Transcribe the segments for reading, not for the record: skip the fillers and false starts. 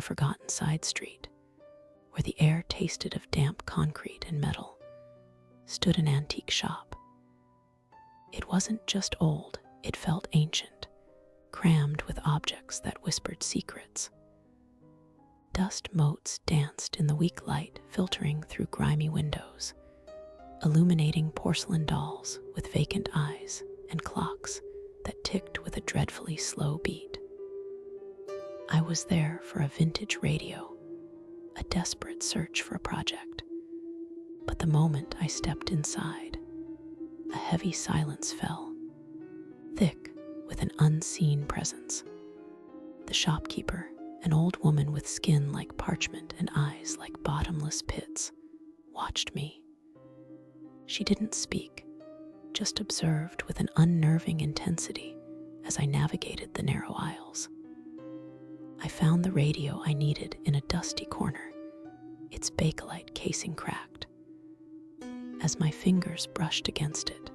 a forgotten side street, where the air tasted of damp concrete and metal, stood an antique shop. It wasn't just old, it felt ancient, crammed with objects that whispered secrets. Dust motes danced in the weak light filtering through grimy windows, illuminating porcelain dolls with vacant eyes and clocks that ticked with a dreadfully slow beat. I was there for a vintage radio, a desperate search for a project. But the moment I stepped inside, a heavy silence fell, thick with an unseen presence. The shopkeeper, an old woman with skin like parchment and eyes like bottomless pits, watched me. She didn't speak, just observed with an unnerving intensity as I navigated the narrow aisles. I found the radio I needed in a dusty corner, its bakelite casing cracked. As my fingers brushed against it,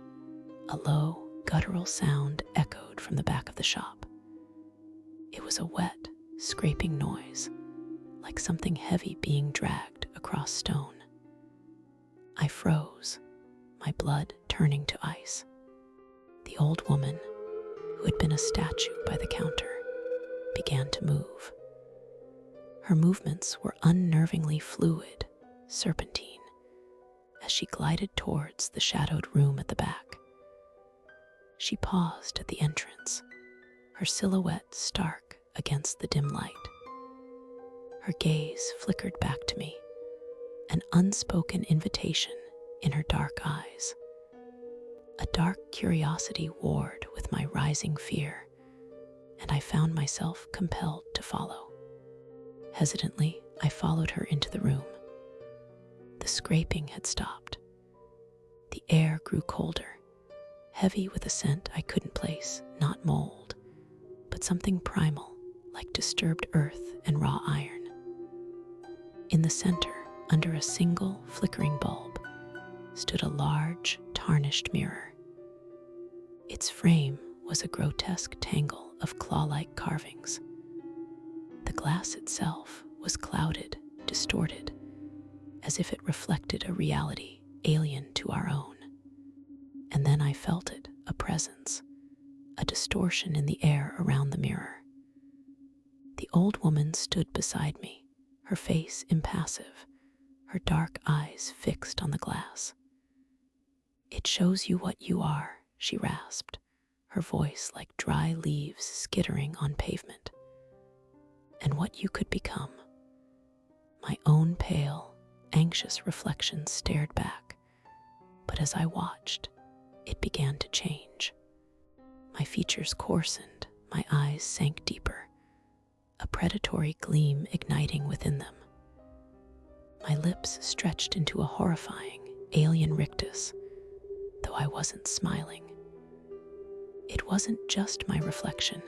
a low, guttural sound echoed from the back of the shop. It was a wet, scraping noise, like something heavy being dragged across stone. I froze, my blood turning to ice. The old woman, who had been a statue by the counter, began to move. Her movements were unnervingly fluid, serpentine, as she glided towards the shadowed room at the back. She paused at the entrance, her silhouette stark against the dim light. Her gaze flickered back to me, an unspoken invitation in her dark eyes. A dark curiosity warred with my rising fear, and I found myself compelled to follow. Hesitantly, I followed her into the room. The scraping had stopped. The air grew colder, heavy with a scent I couldn't place, not mold, but something primal, like disturbed earth and raw iron. In the center, under a single flickering bulb, stood a large, tarnished mirror. Its frame was a grotesque tangle of claw-like carvings. The glass itself was clouded, distorted, as if it reflected a reality alien to our own. And then I felt it, a presence, a distortion in the air around the mirror. The old woman stood beside me, her face impassive, her dark eyes fixed on the glass. "It shows you what you are," she rasped, her voice like dry leaves skittering on pavement. "And what you could become." My own pale, anxious reflection stared back, but as I watched, it began to change. My features coarsened, my eyes sank deeper, a predatory gleam igniting within them. My lips stretched into a horrifying, alien rictus, though I wasn't smiling. It wasn't just my reflection.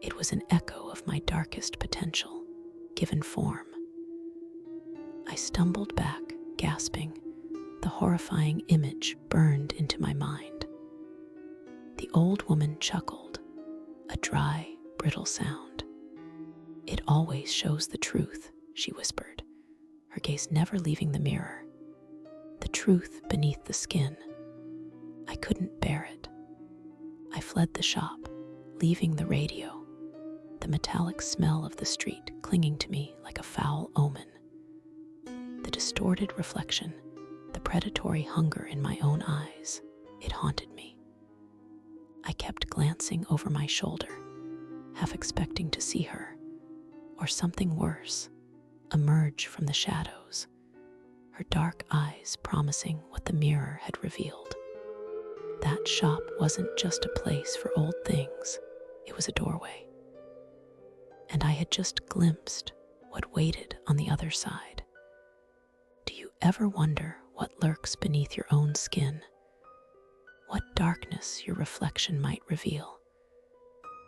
It was an echo of my darkest potential, given form. I stumbled back, gasping, the horrifying image burned into my mind. The old woman chuckled, a dry, brittle sound. "It always shows the truth," she whispered, her gaze never leaving the mirror. The truth beneath the skin. I couldn't bear it. I fled the shop, leaving the radio, the metallic smell of the street clinging to me like a foul omen. The distorted reflection, the predatory hunger in my own eyes, it haunted me. I kept glancing over my shoulder, half expecting to see her, or something worse, emerge from the shadows, her dark eyes promising what the mirror had revealed. That shop wasn't just a place for old things, it was a doorway. And I had just glimpsed what waited on the other side. Do you ever wonder what lurks beneath your own skin? What darkness your reflection might reveal?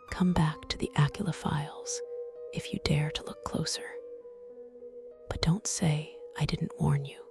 Come back to the Acula Files if you dare to look closer. But don't say I didn't warn you.